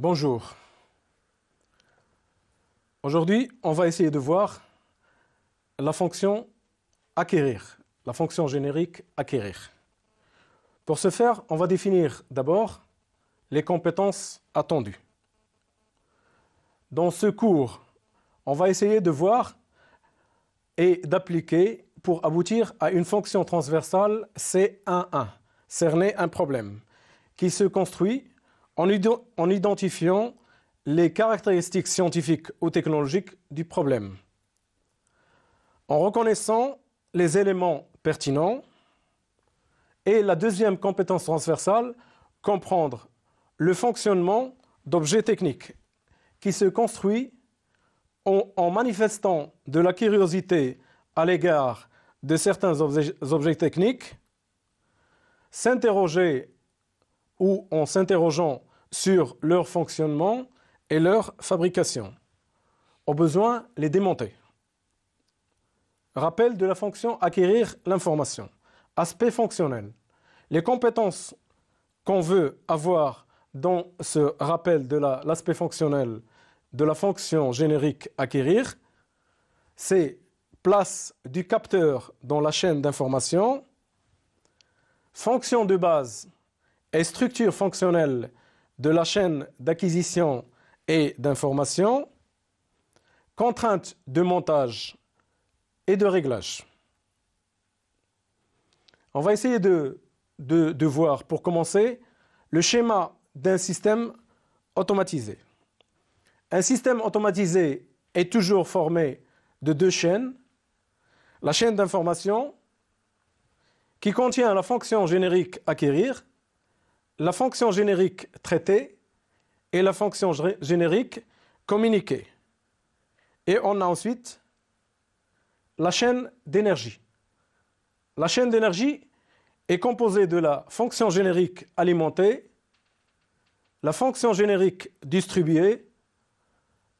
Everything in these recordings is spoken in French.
Bonjour. Aujourd'hui, on va essayer de voir la fonction acquérir, la fonction générique acquérir. Pour ce faire, on va définir d'abord les compétences attendues. Dans ce cours, on va essayer de voir et d'appliquer pour aboutir à une fonction transversale C11, cerner un problème, qui se construit en identifiant les caractéristiques scientifiques ou technologiques du problème, en reconnaissant les éléments pertinents. Et la deuxième compétence transversale, comprendre le fonctionnement d'objets techniques, qui se construit en manifestant de la curiosité à l'égard de certains objets techniques, s'interroger ou en s'interrogeant sur leur fonctionnement et leur fabrication. Au besoin, les démonter. Rappel de la fonction acquérir l'information. Aspect fonctionnel. Les compétences qu'on veut avoir dans ce rappel de l'aspect fonctionnel de la fonction générique acquérir, c'est place du capteur dans la chaîne d'information, fonction de base et structure fonctionnelle de la chaîne d'acquisition et d'information, contraintes de montage et de réglage. On va essayer de voir, pour commencer, le schéma d'un système automatisé. Un système automatisé est toujours formé de deux chaînes. La chaîne d'information, qui contient la fonction générique acquérir, la fonction générique traiter et la fonction générique communiquer. Et on a ensuite la chaîne d'énergie. La chaîne d'énergie est composée de la fonction générique alimenter, la fonction générique distribuer,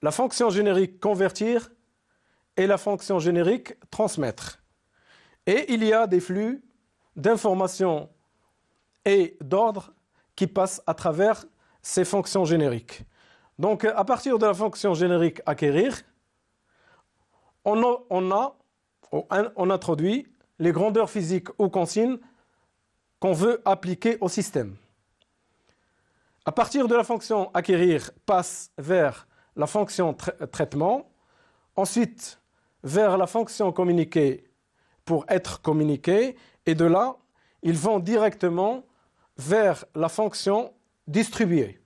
la fonction générique convertir et la fonction générique transmettre. Et il y a des flux d'informations et d'ordre qui passent à travers ces fonctions génériques. Donc, à partir de la fonction générique acquérir, on introduit les grandeurs physiques ou consignes qu'on veut appliquer au système. À partir de la fonction acquérir, passe vers la fonction traitement, ensuite vers la fonction communiquer pour être communiqué, et de là, ils vont directement vers la fonction distribuer.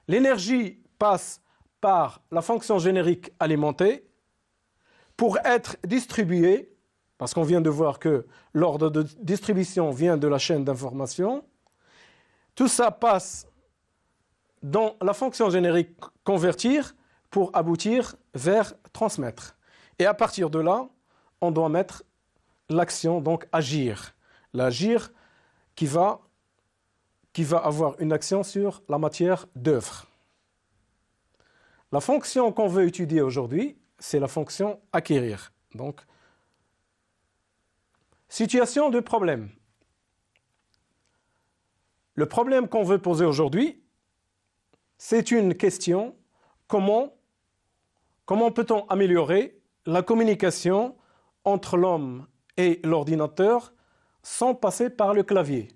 L'énergie passe par la fonction générique alimenter pour être distribuée, parce qu'on vient de voir que l'ordre de distribution vient de la chaîne d'information. Tout ça passe dans la fonction générique convertir pour aboutir vers transmettre. Et à partir de là, on doit mettre l'action, donc agir. L'agir qui va avoir une action sur la matière d'œuvre. La fonction qu'on veut étudier aujourd'hui, c'est la fonction acquérir. Donc, situation de problème. Le problème qu'on veut poser aujourd'hui, c'est une question: comment peut-on améliorer la communication entre l'homme et l'ordinateur sans passer par le clavier?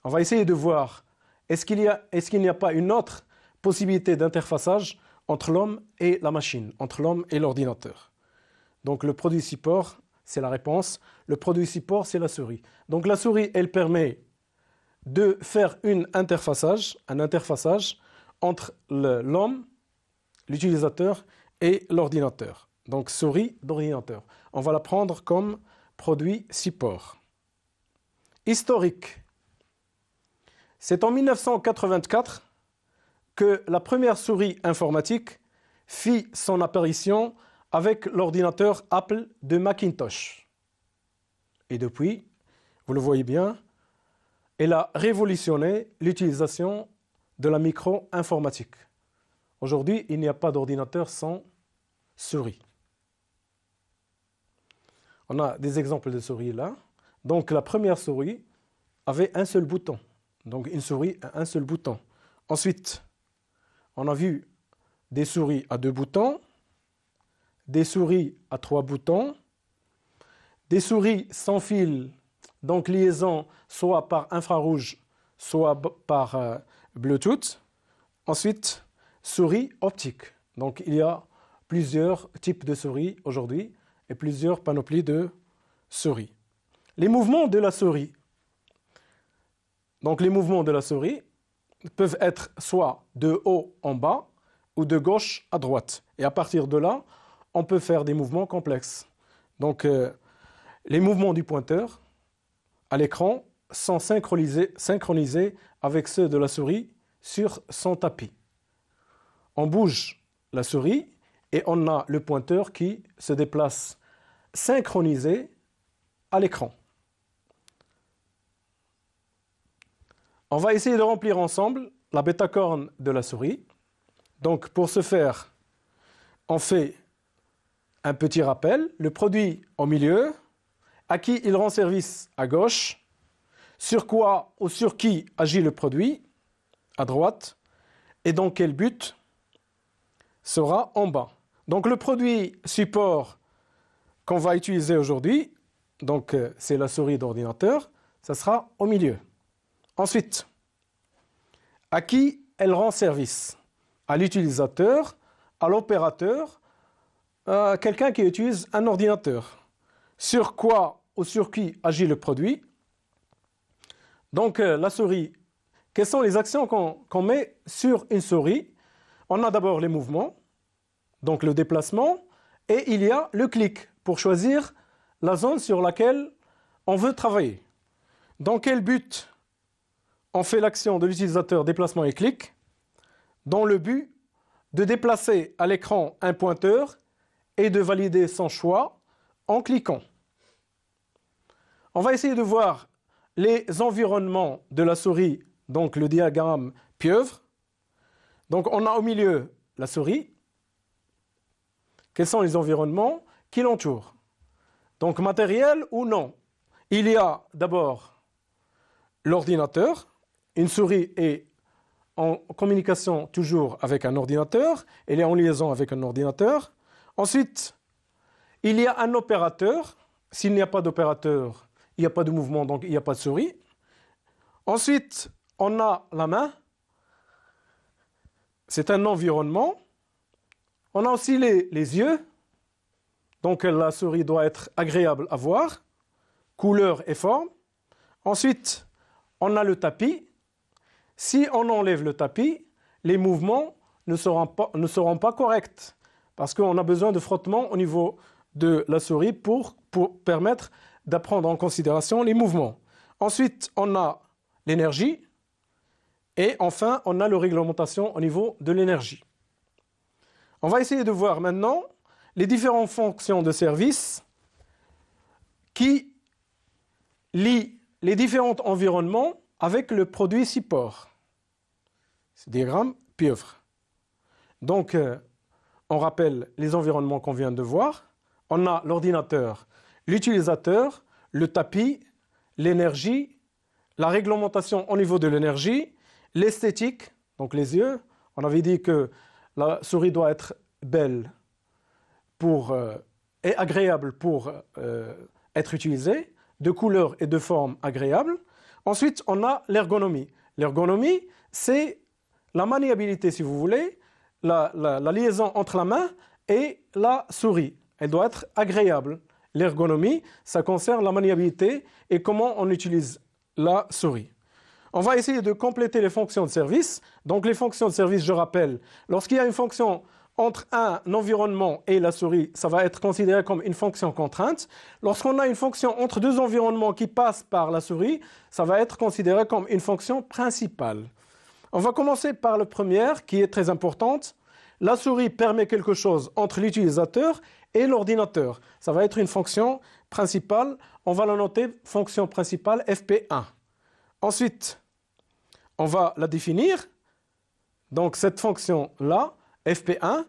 On va essayer de voir, est-ce qu'il n'y a pas une autre possibilité d'interfaçage entre l'homme et la machine, entre l'homme et l'ordinateur? Donc le produit support, c'est la réponse. Le produit support, c'est la souris. Donc la souris, elle permet de faire un interfaçage entre l'homme, l'utilisateur et l'ordinateur. Donc souris d'ordinateur. On va la prendre comme produit support. Historique. C'est en 1984 que la première souris informatique fit son apparition avec l'ordinateur Apple de Macintosh. Et depuis, vous le voyez bien, elle a révolutionné l'utilisation de la micro-informatique. Aujourd'hui, il n'y a pas d'ordinateur sans souris. On a des exemples de souris là. Donc la première souris avait un seul bouton. Donc une souris a un seul bouton. Ensuite, on a vu des souris à 2 boutons, des souris à 3 boutons, des souris sans fil, donc liaison soit par infrarouge, soit par Bluetooth. Ensuite, souris optique. Donc il y a plusieurs types de souris aujourd'hui et plusieurs panoplies de souris. Les mouvements de la souris. Donc les mouvements de la souris peuvent être soit de haut en bas ou de gauche à droite. Et à partir de là, on peut faire des mouvements complexes. Donc les mouvements du pointeur à l'écran sont synchronisés avec ceux de la souris sur son tapis. On bouge la souris et on a le pointeur qui se déplace synchronisé à l'écran. On va essayer de remplir ensemble la bêta-corne de la souris. Donc pour ce faire, on fait un petit rappel. Le produit au milieu, à qui il rend service à gauche, sur quoi ou sur qui agit le produit à droite, et dans quel but sera en bas. Donc le produit support qu'on va utiliser aujourd'hui, donc c'est la souris d'ordinateur, ça sera au milieu. Ensuite, à qui elle rend service? À l'utilisateur, à l'opérateur, à quelqu'un qui utilise un ordinateur. Sur quoi ou sur qui agit le produit? Donc la souris, quelles sont les actions qu'on met sur une souris? On a d'abord les mouvements, donc le déplacement, et il y a le clic pour choisir la zone sur laquelle on veut travailler. Dans quel but on fait l'action de l'utilisateur déplacement et clic? Dans le but de déplacer à l'écran un pointeur et de valider son choix en cliquant. On va essayer de voir les environnements de la souris, donc le diagramme pieuvre. Donc on a au milieu la souris. Quels sont les environnements qui l'entourent? Donc matériel ou non? Il y a d'abord l'ordinateur. Une souris est en communication toujours avec un ordinateur. Elle est en liaison avec un ordinateur. Ensuite, il y a un opérateur. S'il n'y a pas d'opérateur, il n'y a pas de mouvement, donc il n'y a pas de souris. Ensuite, on a la main. C'est un environnement. On a aussi les yeux. Donc la souris doit être agréable à voir. Couleur et forme. Ensuite, on a le tapis. Si on enlève le tapis, les mouvements ne seront pas corrects. Parce qu'on a besoin de frottement au niveau de la souris pour permettre d'apprendre en considération les mouvements. Ensuite, on a l'énergie. Et enfin, on a la réglementation au niveau de l'énergie. On va essayer de voir maintenant les différentes fonctions de service qui lient les différents environnements avec le produit support. C'est le diagramme pieuvre. Donc, on rappelle les environnements qu'on vient de voir. On a l'ordinateur, l'utilisateur, le tapis, l'énergie, la réglementation au niveau de l'énergie, l'esthétique, donc les yeux. On avait dit que la souris doit être belle et agréable pour être utilisée, de couleur et de forme agréable. Ensuite, on a l'ergonomie. L'ergonomie, c'est la maniabilité, si vous voulez, la liaison entre la main et la souris. Elle doit être agréable. L'ergonomie, ça concerne la maniabilité et comment on utilise la souris. On va essayer de compléter les fonctions de service. Donc les fonctions de service, je rappelle, lorsqu'il y a une fonction entre un environnement et la souris, ça va être considéré comme une fonction contrainte. Lorsqu'on a une fonction entre deux environnements qui passent par la souris, ça va être considéré comme une fonction principale. On va commencer par la première, qui est très importante. La souris permet quelque chose entre l'utilisateur et l'ordinateur. Ça va être une fonction principale. On va la noter fonction principale FP1. Ensuite, on va la définir. Donc cette fonction-là, FP1,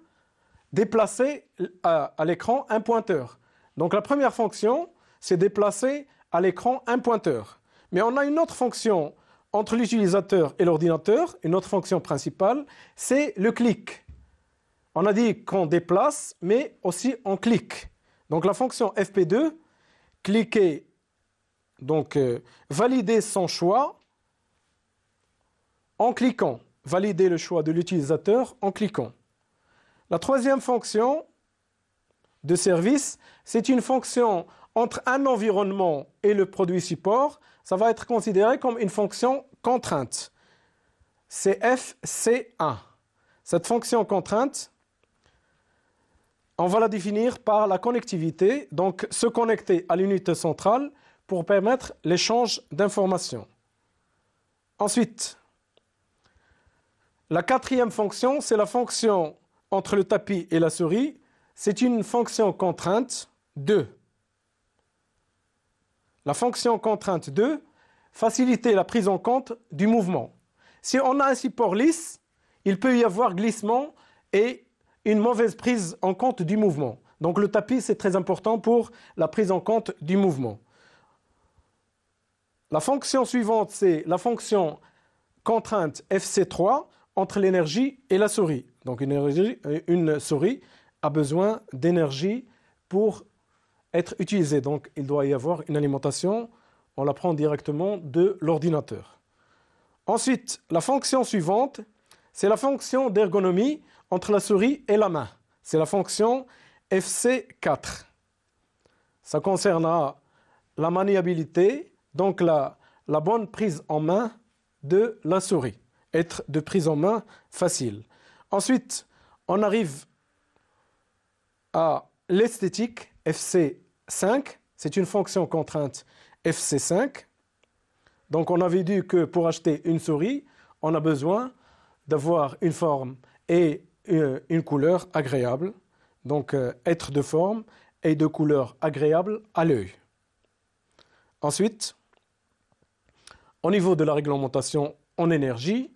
déplacer à l'écran un pointeur. Donc la première fonction, c'est déplacer à l'écran un pointeur. Mais on a une autre fonction entre l'utilisateur et l'ordinateur, une autre fonction principale, c'est le clic. On a dit qu'on déplace, mais aussi on clique. Donc la fonction fp2, cliquer, donc valider son choix en cliquant. Valider le choix de l'utilisateur en cliquant. La troisième fonction de service, c'est une fonction entre un environnement et le produit support. Ça va être considéré comme une fonction contrainte. C'est FC1. Cette fonction contrainte, on va la définir par la connectivité, donc se connecter à l'unité centrale pour permettre l'échange d'informations. Ensuite, la quatrième fonction, c'est la fonction entre le tapis et la souris. C'est une fonction contrainte 2. La fonction contrainte 2, faciliter la prise en compte du mouvement. Si on a un support lisse, il peut y avoir glissement et une mauvaise prise en compte du mouvement. Donc le tapis, c'est très important pour la prise en compte du mouvement. La fonction suivante, c'est la fonction contrainte FC3 entre l'énergie et la souris. Donc une souris a besoin d'énergie pour être utilisée. Donc il doit y avoir une alimentation, on la prend directement de l'ordinateur. Ensuite, la fonction suivante, c'est la fonction d'ergonomie entre la souris et la main. C'est la fonction FC4. Ça concernera la maniabilité, donc la bonne prise en main de la souris. Être de prise en main facile. Ensuite, on arrive à l'esthétique FC5. C'est une fonction contrainte FC5. Donc on avait dit que pour acheter une souris, on a besoin d'avoir une forme et une couleur agréable. Donc être de forme et de couleur agréable à l'œil. Ensuite, au niveau de la réglementation en énergie,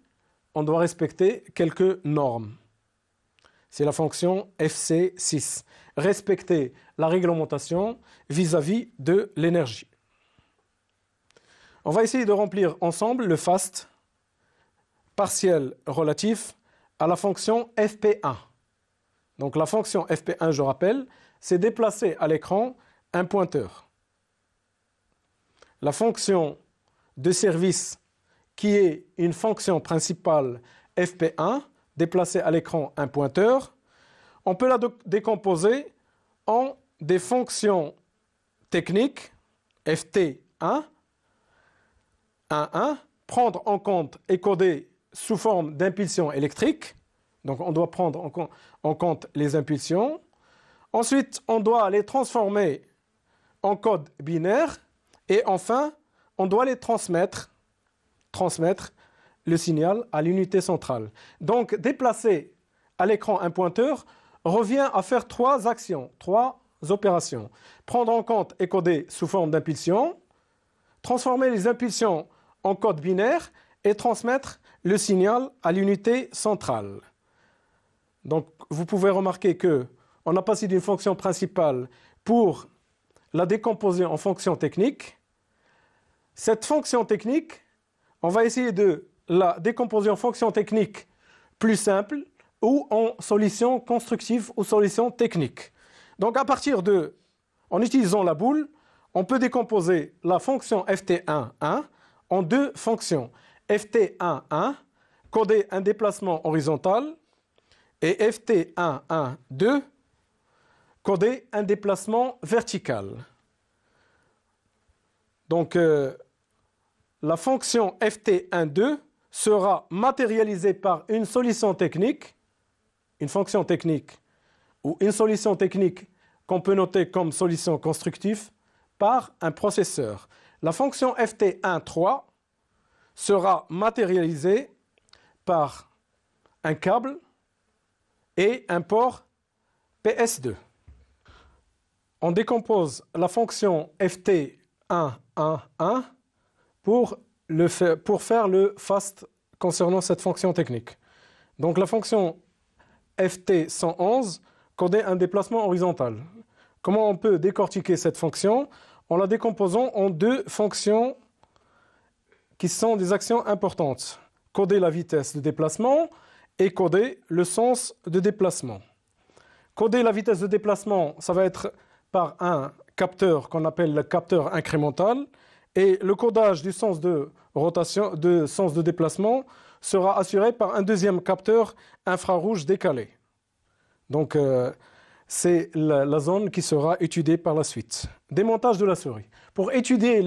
on doit respecter quelques normes. C'est la fonction FC6. Respecter la réglementation vis-à-vis de l'énergie. On va essayer de remplir ensemble le FAST partiel relatif à la fonction FP1. Donc la fonction FP1, je rappelle, c'est déplacer à l'écran un pointeur. La fonction de service qui est une fonction principale FP1, déplacer à l'écran un pointeur, on peut la décomposer en des fonctions techniques, FT1, 1, prendre en compte et coder sous forme d'impulsion électrique. Donc on doit prendre en compte les impulsions. Ensuite, on doit les transformer en code binaire. Et enfin, on doit les transmettre le signal à l'unité centrale. Donc, déplacer à l'écran un pointeur revient à faire 3 actions, 3 opérations. Prendre en compte et coder sous forme d'impulsion, transformer les impulsions en code binaire et transmettre le signal à l'unité centrale. Donc, vous pouvez remarquer qu'on a passé d'une fonction principale pour la décomposer en fonction technique. Cette fonction technique, on va essayer de la décomposer en fonction technique plus simple ou en solution constructive ou solution technique. Donc, en utilisant la boule, on peut décomposer la fonction ft1,1 en 2 fonctions. ft1,1, coder un déplacement horizontal, et ft1,1,2, coder un déplacement vertical. Donc, la fonction ft1,2 sera matérialisée par une solution technique, une fonction technique, ou une solution technique qu'on peut noter comme solution constructive par un processeur. La fonction ft1,3 sera matérialisée par un câble et un port PS2. On décompose la fonction ft1,1,1 pour faire le FAST concernant cette fonction technique. Donc la fonction ft111 coder un déplacement horizontal. Comment on peut décortiquer cette fonction? En la décomposant en 2 fonctions qui sont des actions importantes. Coder la vitesse de déplacement et coder le sens de déplacement. Coder la vitesse de déplacement, ça va être par un capteur qu'on appelle le capteur incrémental, et le codage du sens de rotation, de sens de déplacement, sera assuré par un deuxième capteur infrarouge décalé. Donc, c'est la zone qui sera étudiée par la suite. Démontage de la souris. Pour étudier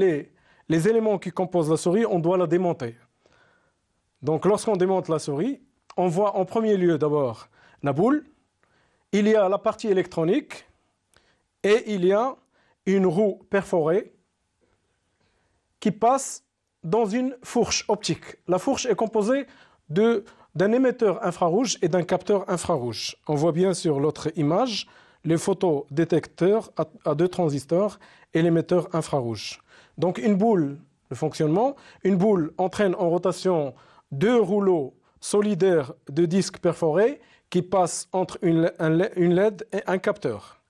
les éléments qui composent la souris, on doit la démonter. Donc, lorsqu'on démonte la souris, on voit en premier lieu d'abord la boule, il y a la partie électronique et il y a une roue perforée qui passe dans une fourche optique. La fourche est composée d'un émetteur infrarouge et d'un capteur infrarouge. On voit bien sur l'autre image les photodétecteurs à 2 transistors et l'émetteur infrarouge. Donc une boule, le fonctionnement, une boule entraîne en rotation 2 rouleaux solidaires de disques perforés qui passent entre une LED et un capteur.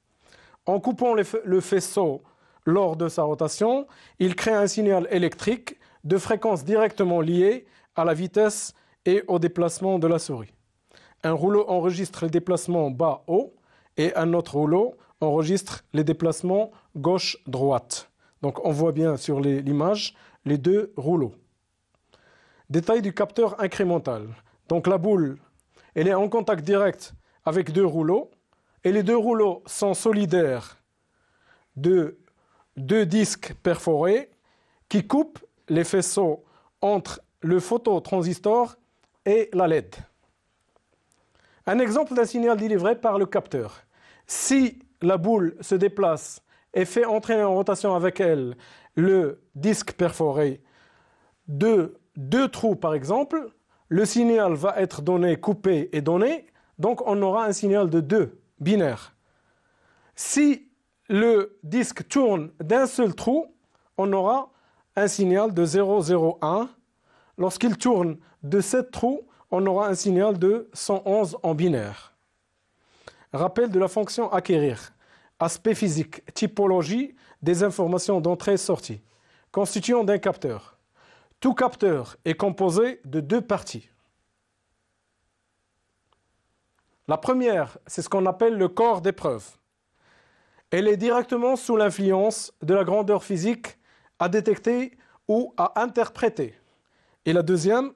En coupant le faisceau lors de sa rotation, il crée un signal électrique de fréquence directement liée à la vitesse et au déplacement de la souris. Un rouleau enregistre les déplacements bas-haut et un autre rouleau enregistre les déplacements gauche-droite. Donc on voit bien sur l'image les 2 rouleaux. Détail du capteur incrémental. Donc la boule, elle est en contact direct avec 2 rouleaux et les 2 rouleaux sont solidaires de 2 disques perforés qui coupent les faisceaux entre le phototransistor et la LED. Un exemple d'un signal délivré par le capteur. Si la boule se déplace et fait entrer en rotation avec elle le disque perforé de 2 trous par exemple, le signal va être donné, coupé et donné, donc on aura un signal de 2 binaire. Si le disque tourne d'un seul trou, on aura un signal de 0, 0, 1. Lorsqu'il tourne de 7 trous, on aura un signal de 111 en binaire. Rappel de la fonction acquérir. Aspect physique, typologie des informations d'entrée-sortie. Constituant d'un capteur. Tout capteur est composé de 2 parties. La première, c'est ce qu'on appelle le corps d'épreuve. Elle est directement sous l'influence de la grandeur physique à détecter ou à interpréter. Et la deuxième,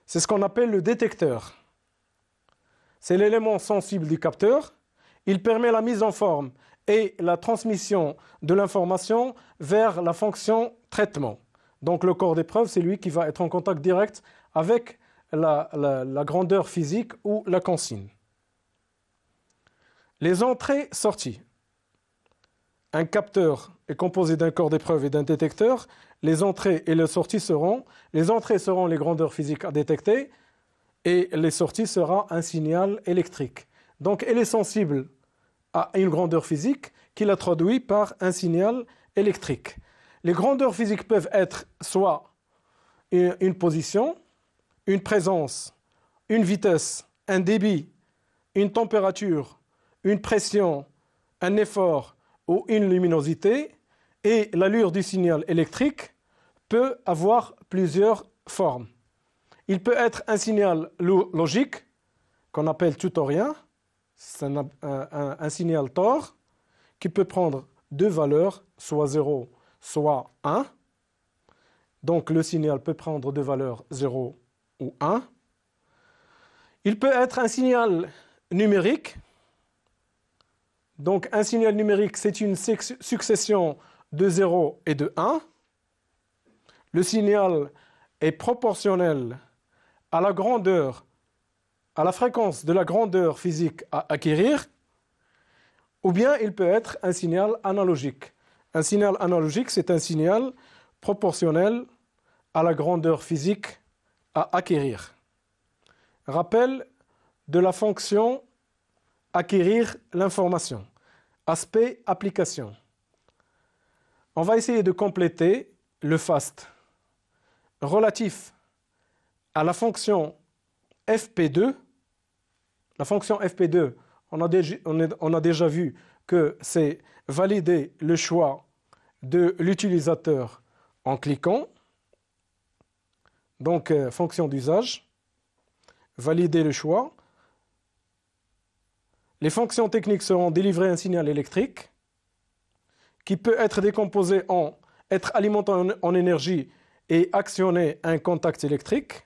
c'est ce qu'on appelle le détecteur. C'est l'élément sensible du capteur. Il permet la mise en forme et la transmission de l'information vers la fonction traitement. Donc le corps d'épreuve, c'est lui qui va être en contact direct avec la grandeur physique ou la consigne. Les entrées-sorties. Un capteur est composé d'un corps d'épreuve et d'un détecteur. Les entrées et les sorties seront les grandeurs physiques à détecter et les sorties sera un signal électrique. Donc elle est sensible à une grandeur physique qui la traduit par un signal électrique. Les grandeurs physiques peuvent être soit une position, une présence, une vitesse, un débit, une température, une pression, un effort ou une luminosité, et l'allure du signal électrique peut avoir plusieurs formes. Il peut être un signal logique, qu'on appelle tutorien, c'est un signal tore, qui peut prendre 2 valeurs, soit 0, soit 1. Donc le signal peut prendre 2 valeurs 0 ou 1. Il peut être un signal numérique. Donc un signal numérique, c'est une succession de 0 et de 1. Le signal est proportionnel à la grandeur, à la fréquence de la grandeur physique à acquérir, ou bien il peut être un signal analogique. Un signal analogique, c'est un signal proportionnel à la grandeur physique à acquérir. Rappel de la fonction acquérir l'information. Aspect application. On va essayer de compléter le FAST relatif à la fonction FP2. La fonction FP2, on a déjà vu que c'est valider le choix de l'utilisateur en cliquant. Donc, fonction d'usage, valider le choix. Les fonctions techniques seront délivrer un signal électrique qui peut être décomposé en être alimenté en énergie et actionner un contact électrique.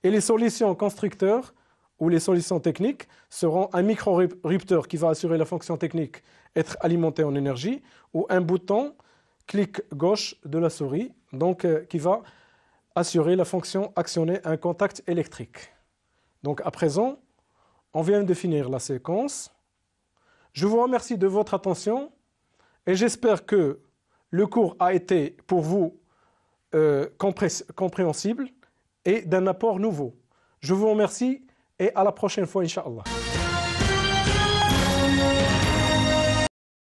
Et les solutions constructeurs ou les solutions techniques seront un micro-rupteur qui va assurer la fonction technique être alimenté en énergie ou un bouton clic gauche de la souris donc qui va assurer la fonction actionner un contact électrique. Donc à présent, on vient de finir la séquence. Je vous remercie de votre attention et j'espère que le cours a été pour vous compréhensible et d'un apport nouveau. Je vous remercie et à la prochaine fois, Inch'Allah.